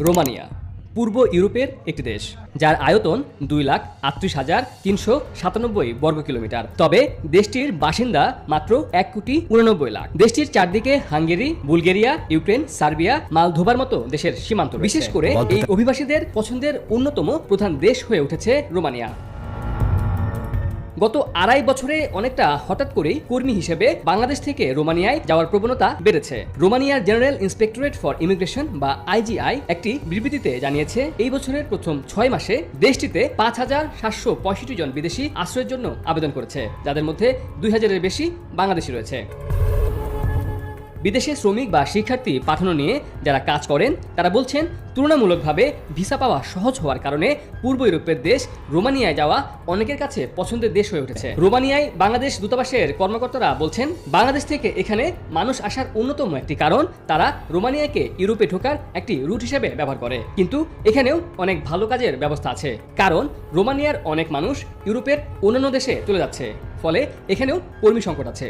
Romania পূর্ব ইউরোপের একটি দেশ, যার আয়তন 2,38,397 বর্গ কিলোমিটার। তবে দেশটির বাসিন্দা মাত্র 1,89,00,000। দেশটির চারদিকে হাঙ্গেরি, বুলগেরিয়া, ইউক্রেন, সার্বিয়া, মালদোভার মতো দেশের সীমান্ত রয়েছে। বিশেষ করে এই অভিবাসীদের পছন্দের অন্যতম প্রধান দেশ হয়ে উঠেছে রোমানিয়া। গত 2.5 বছরে অনেকটা হঠাৎ করেই কর্মী হিসেবে বাংলাদেশ থেকে রোমানিয়ায় যাওয়ার প্রবণতা বেড়েছে। রোমানিয়ার জেনারেল ইন্সপেক্টরেট ফর ইমিগ্রেশন বা আইজিআই একটি বিবৃতিতে জানিয়েছে, এই বছরের প্রথম 6 মাসে দেশটিতে 5,765 জন বিদেশি আশ্রয়ের জন্য আবেদন করেছে, যাদের মধ্যে 2,000-এর বেশি বাংলাদেশি রয়েছে। বিদেশে শ্রমিক বা শিক্ষার্থী পাঠানো নিয়ে যারা কাজ করেন তারা বলছেন, তুলনামূলকভাবে ভিসা পাওয়া সহজ হওয়ার কারণে পূর্ব ইউরোপের দেশ রোমানিয়ায় যাওয়া অনেকের কাছে পছন্দের দেশ হয়ে উঠেছে। রোমানিয়ায় বাংলাদেশ দূতাবাসের কর্মকর্তারা বলছেন, বাংলাদেশ থেকে এখানে মানুষ আসার অন্যতম একটি কারণ তারা রোমানিয়াকে ইউরোপে ঢোকার একটি রুট হিসেবে ব্যবহার করে। কিন্তু এখানেও অনেক ভালো কাজের ব্যবস্থা আছে, কারণ রোমানিয়ার অনেক মানুষ ইউরোপের অন্যান্য দেশে চলে যাচ্ছে, ফলে এখানেও কর্মী সংকট আছে।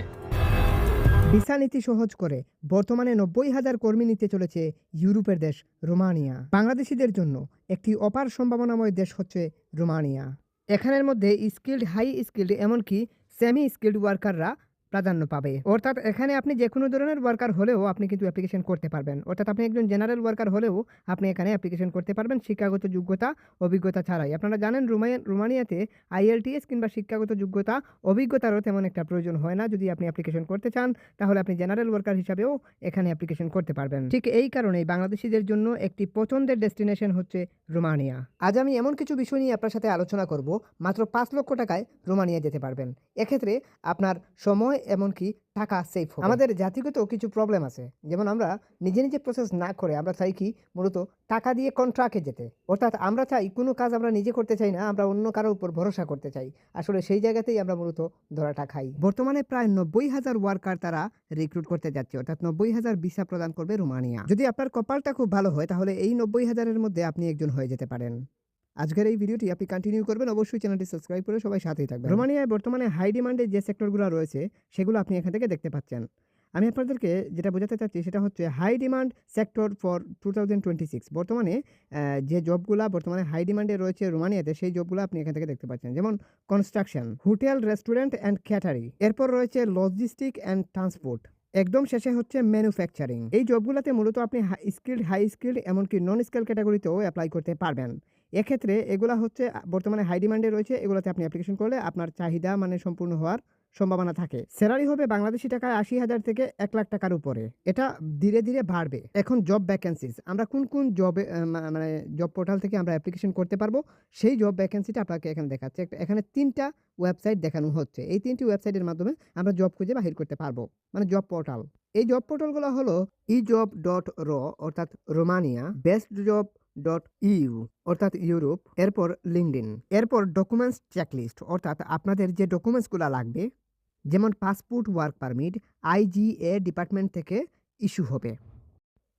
ভিসা নীতি সহজ করে বর্তমানে 90,000 কর্মী নিতে চলেছে ইউরোপের দেশ রোমানিয়া। বাংলাদেশিদের জন্য একটি অপার সম্ভাবনাময় দেশ হচ্ছে রোমানিয়া। এখানের মধ্যে স্কিল্ড, হাই স্কিল্ড, এমনকি সেমি স্কিল্ড ওয়ার্কাররা প্রাধান্য পাবে। অর্থাৎ এখানে আপনি যে কোনো ধরনের ওয়ার্কার হলেও আপনি কিন্তু অ্যাপ্লিকেশন করতে পারবেন। অর্থাৎ আপনি একজন জেনারেল ওয়ার্কার হলেও আপনি এখানে অ্যাপ্লিকেশন করতে পারবেন শিক্ষাগত যোগ্যতা, অভিজ্ঞতা ছাড়াই। আপনারা জানেন রোমানিয়াতে আইএলটিএস কিংবা শিক্ষাগত যোগ্যতা, অভিজ্ঞতারও তেমন একটা প্রয়োজন হয় না। যদি আপনি অ্যাপ্লিকেশন করতে চান তাহলে আপনি জেনারেল ওয়ার্কার হিসাবেও এখানে অ্যাপ্লিকেশন করতে পারবেন। ঠিক এই কারণেই বাংলাদেশিদের জন্য একটি পছন্দের ডেস্টিনেশন হচ্ছে রোমানিয়া। আজ আমি এমন কিছু বিষয় নিয়ে আপনার সাথে আলোচনা করব, মাত্র 5 লক্ষ টাকায় রোমানিয়া যেতে পারবেন। এক্ষেত্রে আপনার সময় এমনকি টাকা সেভ হবে। আমাদের জাতিগত কিছু প্রবলেম আছে, যেমন আমরা নিজে নিজে প্রসেস না করে আমরা চাই কি মূলত টাকা দিয়ে কন্ট্রাক্টে যেতে। অর্থাৎ আমরা চাই কোনো কাজ আমরা নিজে করতে চাই না, আমরা অন্য কারোর উপর ভরসা করতে চাই। আসলে সেই জায়গাতেই আমরা মূলত ধরাটা খাই। বর্তমানে প্রায় 90,000 ওয়ার্কার তারা রিক্রুট করতে যাচ্ছে, অর্থাৎ 90,000 ভিসা প্রদান করবে রোমানিয়া। যদি আপনার কপালটা খুব ভালো হয় তাহলে এই 90,000-এর মধ্যে আপনি একজন হয়ে যেতে পারেন। আজকের এই ভিডিওটি আপনি কন্টিনিউ করবেন, অবশ্যই চ্যানেলটি সাবস্ক্রাইব করে সবাই সাথেই থাকবেন। রোমানিয়ায় বর্তমানে হাই ডিমান্ডে যে সেক্টরগুলো রয়েছে সেগুলো আপনি এখান থেকে দেখতে পাচ্ছেন। আমি আপনাদেরকে যেটা বোঝাতে চাচ্ছি সেটা হচ্ছে হাই ডিমান্ড সেক্টর ফর 2026। বর্তমানে যে জবগুলা বর্তমানে হাই ডিমান্ডে রয়েছে রোমানিয়াতে, সেই জবগুলো আপনি এখান থেকে দেখতে পাচ্ছেন। যেমন construction, hotel, restaurant and catering, এরপর রয়েছে লজিস্টিক অ্যান্ড ট্রান্সপোর্ট, একদম শেষে হচ্ছে ম্যানুফ্যাকচারিং। এই জবগুলোতে মূলত আপনি হাই স্কিল্ড এমনকি নন স্কিল ক্যাটাগরিতেও অ্যাপ্লাই করতে পারবেন। এক্ষেত্রে এগুলা হচ্ছে বর্তমানে হাই ডিমান্ডে রয়েছে, এগুলোতে আপনি অ্যাপ্লিকেশন করলে আপনার চাহিদা সম্পূর্ণ হওয়ার সম্ভাবনা থাকে। স্যালারি হবে বাংলাদেশি টাকায় 80,000 থেকে 1,00,000 টাকার উপরে। এটা ধীরে ধীরে বাড়বে। এখন জব ভ্যাকেন্সিজ, আমরা কোন কোন জবে জব পোর্টাল থেকে আমরা অ্যাপ্লিকেশন করতে পারবো সেই জব ভ্যাকেন্সিটা আপনাকে এখানে দেখাচ্ছে। এখানে 3টা ওয়েবসাইট দেখানো হচ্ছে। এই 3টি ওয়েবসাইটের মাধ্যমে আমরা জব খুঁজে বাহির করতে পারবো, জব পোর্টাল। এই জব পোর্টালগুলো হলো ejob.ro অর্থাৎ রোমানিয়া, bestjob.eu অর্থাৎ ইউরোপ, এরপর লিঙ্কডইন, এরপর ডকুমেন্টস চেকলিস্ট অর্থাৎ আপনাদের যে ডকুমেন্টসগুলো লাগবে, যেমন passport, work permit, IGA department থেকে ইস্যু হবে।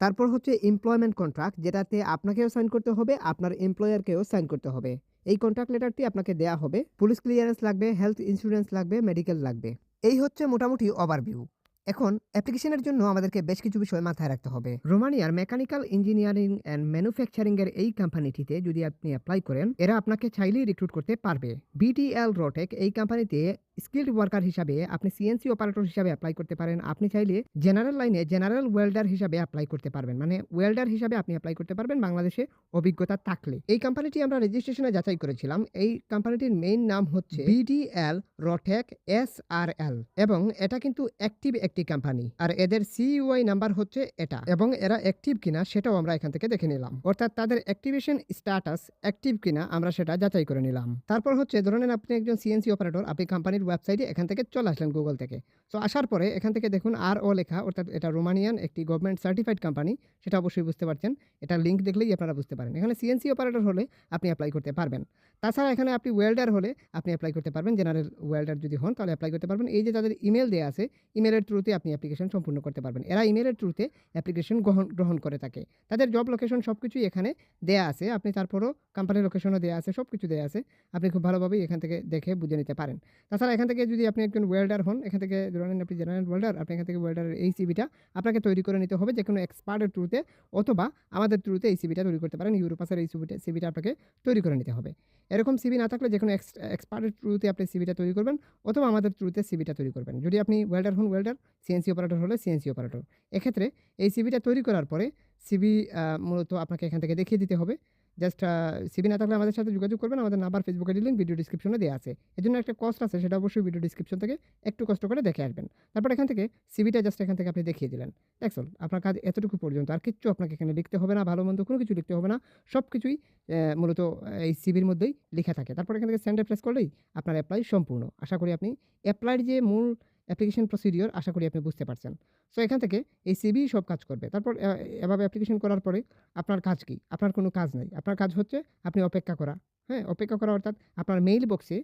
তারপর হচ্ছে এমপ্লয়মেন্ট কন্ট্রাক্ট, যেটাতে আপনাকেও সাইন করতে হবে, আপনার এমপ্লয়ারকেও সাইন করতে হবে। এই কন্ট্রাক্ট লেটারটি আপনাকে দেয়া হবে। পুলিশ ক্লিয়ারেন্স লাগবে, হেলথ ইন্স্যুরেন্স লাগবে, মেডিকেল লাগবে। এই হচ্ছে মোটামুটি ওভারভিউ। এখন অ্যাপ্লিকেশনের জন্য আমাদেরকে বেশ কিছু বিষয় মাথায় রাখতে হবে। রোমানিয়ার মেকানিক্যাল ইঞ্জিনিয়ারিং অ্যান্ড ম্যানুফ্যাকচারিং এর এই কোম্পানিটিতে যদি আপনি অ্যাপ্লাই করেন, এরা আপনাকে চাইলেই রিক্রুট করতে পারবে। বিটিএল রোটেক এই কোম্পানিতে স্কিল্ড ওয়ার্কার হিসাবে আপনি সিএনসি অপারেটর হিসাবে অ্যাপ্লাই করতে পারেন। আপনি চাইলে জেনারেল লাইনে জেনারেল ওয়েল্ডার হিসাবে অ্যাপ্লাই করতে পারবেন, ওয়েল্ডার হিসাবে আপনি অ্যাপ্লাই করতে পারবেন বাংলাদেশে অভিজ্ঞতা থাকলে। এই কোম্পানিটি আমরা রেজিস্ট্রেশনে যাচাই করেছিলাম। এই কোম্পানিটির মেইন নাম হচ্ছে বিটিএল রোটেক SRL এবং এটা কিন্তু অ্যাক্টিভ একটি কোম্পানি, আর এদের সিইউআই নাম্বার হচ্ছে এটা, এবং এরা অ্যাক্টিভ কিনা সেটাও আমরা এখান থেকে দেখে নিলাম। অর্থাৎ তাদের অ্যাক্টিভেশন স্ট্যাটাস অ্যাক্টিভ কিনা আমরা সেটা যাচাই করে নিলাম। তারপর হচ্ছে ধরেন আপনি একজন সিএনসি অপারেটর, আপনি কোম্পানির ওয়েবসাইটে এখান থেকে চলে আসলেন গুগল থেকে। তো আসার পরে এখান থেকে দেখুন RO লেখা, অর্থাৎ এটা রোমানিয়ান একটি গভর্নমেন্ট সার্টিফাইড কোম্পানি, সেটা অবশ্যই বুঝতে পারছেন। এটা লিঙ্ক দেখলেই আপনারা বুঝতে পারেন। এখানে সিএনসি অপারেটর হলে আপনি অ্যাপ্লাই করতে পারবেন। তাছাড়া এখানে আপনি ওয়েল্ডার হলে আপনি অ্যাপ্লাই করতে পারবেন, জেনারেল ওয়েল্ডার যদি হন তাহলে অ্যাপ্লাই করতে পারবেন। এই যে তাদের ইমেল দেওয়া আছে, ইমেলের থ্রুতে আপনি অ্যাপ্লিকেশন সম্পূর্ণ করতে পারবেন। এরা ইমেলের থ্রুতে অ্যাপ্লিকেশন গ্রহণ করে থাকে। তাদের জব লোকেশন সব কিছুই এখানে দেয়া আছে, আপনি তারপরও কোম্পানির লোকেশনও দেওয়া আছে, সব কিছু দেওয়া আছে। আপনি খুব ভালোভাবেই এখান থেকে দেখে বুঝে নিতে পারেন। তাছাড়া এখান থেকে যদি আপনি একজন ওয়েল্ডার হন, এখান থেকে ধরে নেন আপনি জেনারেল ওয়েল্ডার, আপনি এখান থেকে ওয়েল্ডারের এই সিভিটা আপনাকে তৈরি করে নিতে হবে যেকোনো এক্সপার্টের থ্রুতে, অথবা আমাদের থ্রুতে এই সিভিটা তৈরি করতে পারেন। ইউরোপাসের এই সিভিটা আপনাকে তৈরি করে নিতে হবে। এরকম সিভি না থাকলে যেকোনো এক্সপার্টের থ্রুতে আপনি সিভিটা তৈরি করবেন, অথবা আমাদের থ্রুতে সিভিটা তৈরি করবেন। যদি আপনি ওয়েল্ডার হন ওয়েল্ডার, সিএনসি অপারেটর হলে সিএনসি অপারেটর। এক্ষেত্রে এই সিভিটা তৈরি করার পরে সিভি মূলত আপনাকে এখান থেকে দেখিয়ে দিতে হবে। জাস্ট সিভি না থাকলে আমাদের সাথে যোগাযোগ করবেন। আমাদের number, Facebook ID link video ডিসক্রিপশনে দেওয়া আছে। এজন্য একটা কস্ট আছে, সেটা অবশ্যই ভিডিও ডিসক্রিপশন থেকে একটু কষ্ট করে দেখে আসবেন। তারপর এখান থেকে সিভিটা জাস্ট এখান থেকে আপনি দেখিয়ে দিলেন। That's all. আপনার কাজ এতটুকু পর্যন্ত, আর কিচ্ছু আপনাকে এখানে লিখতে হবে না, ভালো মন্দ কোনো কিছু লিখতে হবে না। সব কিছুই মূলত এই সিভির মধ্যেই লেখা থাকে। তারপর এখান থেকে সেন্ডে প্রেস করলেই আপনার অ্যাপ্লাই সম্পূর্ণ। আশা করি আপনি অ্যাপ্লাইয়ের যে মূল অ্যাপ্লিকেশন প্রসিডিওর আশা করি আপনি বুঝতে পারছেন। সো এখান থেকে এই সিভি সব কাজ করবে। তারপর এভাবে অ্যাপ্লিকেশন করার পরে আপনার কাজ কি? আপনার কোনো কাজ নাই। আপনার কাজ হচ্ছে আপনি অপেক্ষা করা। হ্যাঁ? অপেক্ষা করা অর্থাৎ আপনার মেইল বক্সে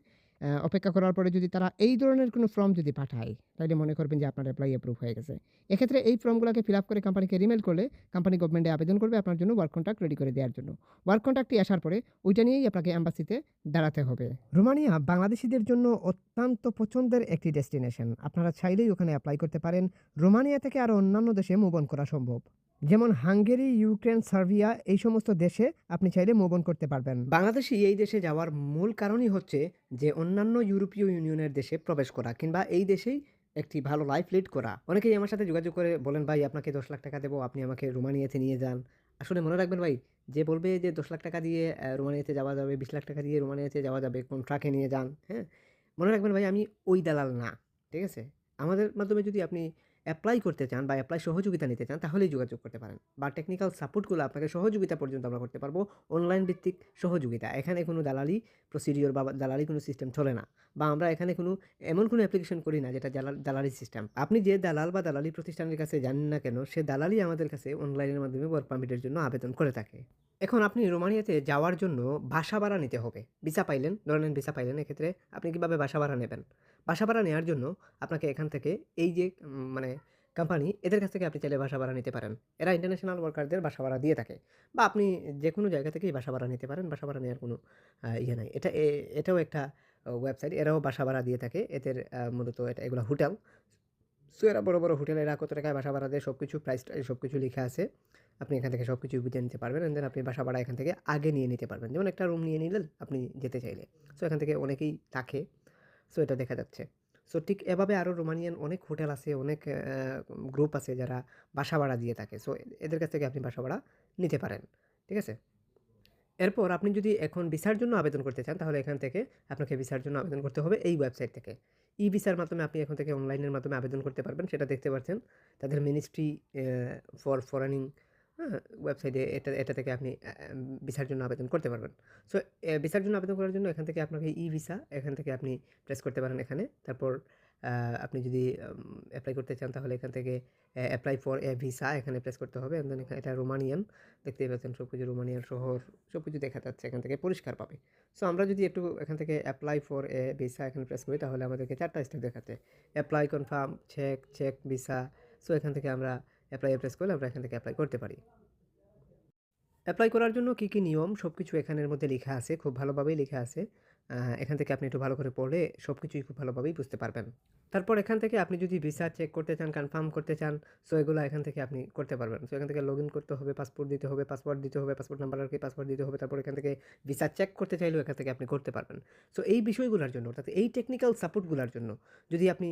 অপেক্ষা করার পরে যদি তারা এই ধরনের কোনো ফর্ম যদি পাঠায়, তাইলে মনে করবেন যে আপনার অ্যাপ্লাই অ্যাপ্রুভ হয়ে গেছে। এক্ষেত্রে এই ফর্মগুলোকে ফিল আপ করে কোম্পানিকে রিমেইল করলে কোম্পানি গভর্নমেন্টে আবেদন করবে আপনার জন্য ওয়ার্ক কন্ট্রাক্ট রেডি করে দেওয়ার জন্য। ওয়ার্ক কন্ট্রাক্টটি আসার পরে ওইটা নিয়েই আপনাকে এম্বাসিতে দাঁড়াতে হবে। রোমানিয়া বাংলাদেশীদের জন্য অত্যন্ত পছন্দের একটি ডেস্টিনেশন। আপনারা চাইলেই ওখানে অ্যাপ্লাই করতে পারেন। রোমানিয়া থেকে আরও অন্যান্য দেশে মুভ অন করা সম্ভব। যেমন হাঙ্গেরি, ইউক্রেন, সার্বিয়া, এই সমস্ত দেশে আপনি চাইলে মুভ অন করতে পারবেন। বাংলাদেশি এই দেশে যাওয়ার মূল কারণই হচ্ছে যে অন্যান্য ইউরোপীয় ইউনিয়নের দেশে প্রবেশ করা, কিংবা এই দেশেই একটি ভালো লাইফ লিড করা। অনেকেই আমার সাথে যোগাযোগ করে বলেন, ভাই আপনাকে 10 লাখ টাকা দেবো, আপনি আমাকে রোমানিয়াতে নিয়ে যান। আসলে মনে রাখবেন ভাই, যে বলবে যে 10 লাখ টাকা দিয়ে রোমানিয়াতে যাওয়া যাবে, 20 লাখ টাকা দিয়ে রোমানিয়াতে যাওয়া যাবে, কোন ট্রাকে নিয়ে যান, হ্যাঁ? মনে রাখবেন ভাই, আমি ওই দালাল না। ঠিক আছে? আমাদের মাধ্যমে যদি আপনি অ্যাপ্লাই করতে চান বা অ্যাপ্লাই সহযোগিতা নিতে চান, তাহলেই যোগাযোগ করতে পারেন। বা টেকনিক্যাল সাপোর্টগুলো আপনাকে সহযোগিতা পর্যন্ত আমরা করতে পারবো। অনলাইন ভিত্তিক সহযোগিতা। এখানে কোনো দালালি প্রসিডিওর বা দালালি কোনো সিস্টেম চলে না। বা আমরা এখানে কোনো এমন কোনো অ্যাপ্লিকেশন করি না যেটা দালালি সিস্টেম। আপনি যে দালাল বা দালালি প্রতিষ্ঠানের কাছে জানেন না কেন, সে দালালি আমাদের কাছে অনলাইনের মাধ্যমে ওয়ার্ক পারমিটের জন্য আবেদন করে থাকে। এখন আপনি রোমানিয়াতে যাওয়ার জন্য বাসা ভাড়া নিতে হবে। ভিসা পাইলেন, ধরে নেন ভিসা পাইলেন, এক্ষেত্রে আপনি কীভাবে বাসা ভাড়া নেবেন? বাসা ভাড়া নেওয়ার জন্য আপনাকে এখান থেকে এই যে মানে কোম্পানি, এদের কাছ থেকে আপনি চাইলে বাসা ভাড়া নিতে পারেন। এরা ইন্টারন্যাশনাল ওয়ার্কারদের বাসা ভাড়া দিয়ে থাকে। বা আপনি যে কোনো জায়গা থেকেই বাসা ভাড়া নিতে পারেন। বাসা ভাড়া নেওয়ার কোনো ইয়ে নাই। এটাও একটা ওয়েবসাইট। এরাও বাসা ভাড়া দিয়ে থাকে। এদের মূলত এগুলো হোটেল। সো এরা বড়, বড় হোটেল, এরা কত টাকায় বাসা ভাড়া দেয় সবকিছু, প্রাইসটা সবকিছু লিখা আছে। আপনি এখান থেকে সবকিছু বুঝে নিতে পারবেন। অ্যান্ড দেন আপনি বাসা ভাড়া এখান থেকে আগে নিয়ে নিতে পারবেন। যেমন একটা রুম নিয়ে নিলেন আপনি যেতে চাইলে। সো এখান থেকে অনেকেই থাকে। সো এটা দেখা যাচ্ছে। সো ঠিক এভাবে আরও রোমানিয়ান অনেক হোটেল আছে, অনেক গ্রুপ আছে যারা বাসা ভাড়া দিয়ে থাকে। সো এদের কাছ থেকে আপনি বাসা ভাড়া নিতে পারেন। ঠিক আছে? এরপর আপনি যদি এখন ভিসার জন্য আবেদন করতে চান, তাহলে এখান থেকে আপনাকে ভিসার জন্য আবেদন করতে হবে এই ওয়েবসাইট থেকে। ই-ভিসার মাধ্যমে আপনি এখন থেকে অনলাইনের মাধ্যমে আবেদন করতে পারবেন। সেটা দেখতে পাচ্ছেন তাদের মিনিস্ট্রি ফর ফরেনিং, হ্যাঁ? ওয়েবসাইটে এটা থেকে আপনি ভিসার জন্য আবেদন করতে পারবেন। সো ভিসার জন্য আবেদন করার জন্য এখান থেকে আপনাকে ই-ভিসা, এখান থেকে আপনি প্রেস করতে পারেন এখানে। তারপর আপনি যদি অ্যাপ্লাই করতে চান, তাহলে এখান থেকে অ্যাপ্লাই ফর এ ভিসা এখানে প্রেস করতে হবে। অ্যান্ড দেন এটা রোমানিয়ান, দেখতেই পাচ্ছেন সবকিছু রোমানিয়ার শহর সবকিছু দেখা যাচ্ছে এখান থেকে পরিষ্কার পাবে। সো আমরা যদি একটু এখান থেকে অ্যাপ্লাই ফর এ ভিসা এখানে প্রেস করি, তাহলে আমাদেরকে 4টা স্টেপ দেখাচ্ছে। Apply, confirm, check visa. So এখান থেকে আমরা অ্যাপ্লাই প্রেস করলে আমরা এখান থেকে অ্যাপ্লাই করতে পারি। অ্যাপ্লাই করার জন্য কী, কী নিয়ম সবকিছু এখানের মধ্যে লেখা আছে, খুব ভালোভাবেই লেখা আছে। এখান থেকে আপনি একটু ভালো করে পড়লে সবকিছুই খুব ভালোভাবেই বুঝতে পারবেন। তারপর এখান থেকে আপনি যদি ভিসা চেক করতে চান, কনফার্ম করতে চান, সো এগুলো এখান থেকে আপনি করতে পারবেন। সো এখান থেকে লগইন করতে হবে, পাসপোর্ট দিতে হবে, পাসওয়ার্ড দিতে হবে, পাসপোর্ট নাম্বার আর কি পাসওয়ার্ড দিতে হবে। তারপর এখান থেকে ভিসা চেক করতে চাইলেও এখান থেকে আপনি করতে পারবেন। সো এই বিষয়গুলোর জন্য, অর্থাৎ এই টেকনিক্যাল সাপোর্টগুলোর জন্য যদি আপনি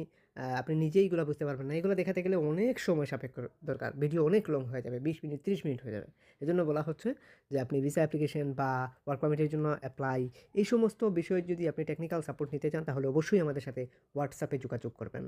নিজেই এগুলো বুঝতে পারবেন না, এগুলো দেখাতে গেলে অনেক সময় সাপেক্ষ দরকার। ভিডিও অনেক লং হয়ে যাবে, 20 মিনিট 30 মিনিট হয়ে যাবে। এজন্য বলা হচ্ছে যে আপনি ভিসা অ্যাপ্লিকেশন বা ওয়ার্ক পারমিটের জন্য অ্যাপ্লাই, এই সমস্ত বিষয়ে যদি আপনি টেকনিক্যাল সাপোর্ট নিতে চান, তাহলে অবশ্যই আমাদের সাথে হোয়াটসঅ্যাপে যোগাযোগ করবেন।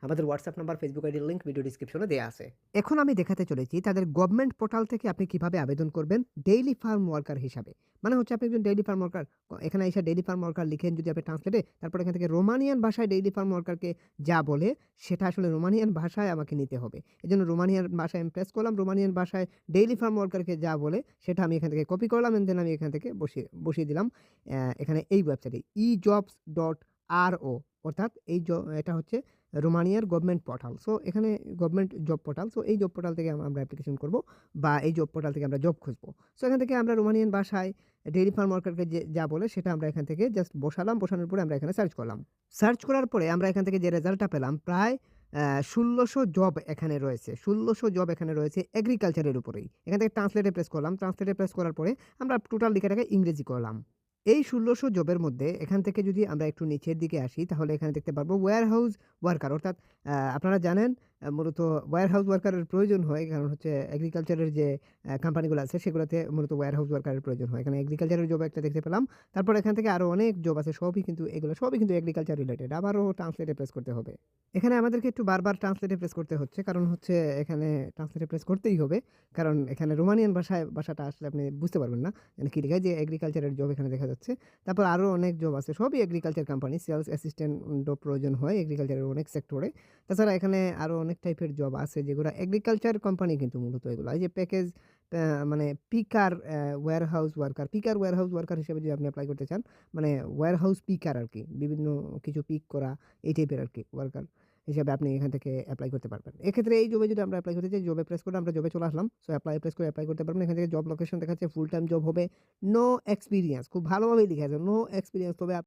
আমাদের হোয়াটসঅ্যাপ নাম্বার, ফেসবুক আইডির লিঙ্ক ভিডিও ডিসক্রিপশনে দেওয়া আছে। এখন আমি দেখাতে চলেছি তাদের গভর্নমেন্ট পোর্টাল থেকে আপনি কিভাবে আবেদন করবেন ডেইলি ফার্ম ওয়ার্কার হিসাবে। মানে হচ্ছে আপনি একজন ডেইলি ফার্ম ওয়ার্কার, এখানে এসে ডেইলি ফার্ম ওয়ার্কার লিখেন যদি আপনি ট্রান্সলেটে, তারপর এখান থেকে রোমানিয়ান ভাষায় ডেইলি ফার্ম ওয়ার্কারকে যা বলে সেটা আসলে রোমানিয়ান ভাষায় আমাকে নিতে হবে। এজন্য রোমানিয়ান ভাষায় আমি প্রেস করলাম, রোমানিয়ান ভাষায় ডেইলি ফার্ম ওয়ার্কারকে যা বলে সেটা আমি এখান থেকে কপি করলাম, এন্ড দেন আমি এখান থেকে বসিয়ে দিলাম এখানে এই ওয়েবসাইটে ejobs.ro। অর্থাৎ এটা হচ্ছে রোমানিয়ার গভর্নমেন্ট পোর্টাল। সো এখানে গভর্নমেন্ট জব পোর্টাল। সো এই জব পোর্টাল থেকে আমরা অ্যাপ্লিকেশন করব বা এই জব পোর্টাল থেকে আমরা জব খুঁজবো। সো এখান থেকে আমরা রোমানিয়ান ভাষায় ডেইরি ফার্ম ওয়ার্কারকে যা বলে সেটা আমরা এখান থেকে জাস্ট বসালাম। বসানোর পরে আমরা এখানে সার্চ করলাম। সার্চ করার পরে আমরা এখান থেকে যে রেজাল্টটা পেলাম প্রায় ১৬০০ জব এখানে রয়েছে। ১৬০০ জব এখানে রয়েছে এগ্রিকালচারের উপরেই। এখান থেকে ট্রান্সলেটে প্রেস করলাম। ট্রান্সলেটে প্রেস করার পরে আমরা টোটাল লেখাটাকে ইংরেজি করলাম। এই ১৬০০ জবের মধ্যে এখান থেকে যদি আমরা একটু নিচের দিকে আসি তাহলে এখানে দেখতে পারবো ওয়্যারহাউস ওয়ার্কার, অর্থাৎ আপনারা জানেন মূলত ওয়্যারহাউস ওয়ার্কারের প্রয়োজন হয়, কারণ হচ্ছে এগ্রিকালচারের যে কোম্পানিগুলো আছে সেগুলোতে মূলত ওয়্যারহাউস ওয়ার্কারের প্রয়োজন হয়। এখানে এগ্রিকালচারের জব একটা দেখতে পেলাম। তারপর এখান থেকে আরও অনেক জব আছে, এগুলো সবই কিন্তু এগ্রিকালচার রিলেটেড। আবারও ট্রান্সলেটে প্রেস করতে হবে। এখানে আমাদেরকে একটু বারবার ট্রান্সলেটে প্রেস করতে হচ্ছে, কারণ হচ্ছে এখানে ট্রান্সলেটে প্রেস করতেই হবে, কারণ এখানে রোমানিয়ান ভাষাটা আসলে আপনি বুঝতে পারবেন না এখানে কী লেখা, যে এগ্রিকালচারের জব এখানে দেখা যাচ্ছে। তারপর আরও অনেক জব আছে, সবই এগ্রিকালচার কোম্পানি। সেলস অ্যাসিস্ট্যান্টও প্রয়োজন হয় এগ্রিকালচারের অনেক সেক্টরে। তাছাড়া এখানে আরও অনেক টাইপের জব আছে যেগুলো এগ্রিকালচার কোম্পানি কিন্তু মূলত এগুলো। এই যে প্যাকেজ মানে পিকার ওয়্যারহাউস ওয়ার্কার হিসেবে যদি আপনি অ্যাপ্লাই করতে চান, মানে ওয়্যারহাউস পিকার আর কি, বিভিন্ন কিছু পিক করা এই টাইপের আর কি ওয়ার্কার হিসেবে আপনি এখান থেকে অ্যাপ্লাই করতে পারবেন। এক্ষেত্রে এই জবে যদি আমরা অ্যাপ্লাই করতে চাই, জবে প্রেস করে আমরা জবে চলে আসলাম। সো প্রেস করে অ্যাপ্লাই করতে পারবেন। এখান থেকে জব লোকেশন দেখাচ্ছে ফুল টাইম জব হবে, নো এক্সপিরিয়েন্স, খুব ভালোভাবেই লিখা আছে নো এক্সপিরিয়েন্স, তবে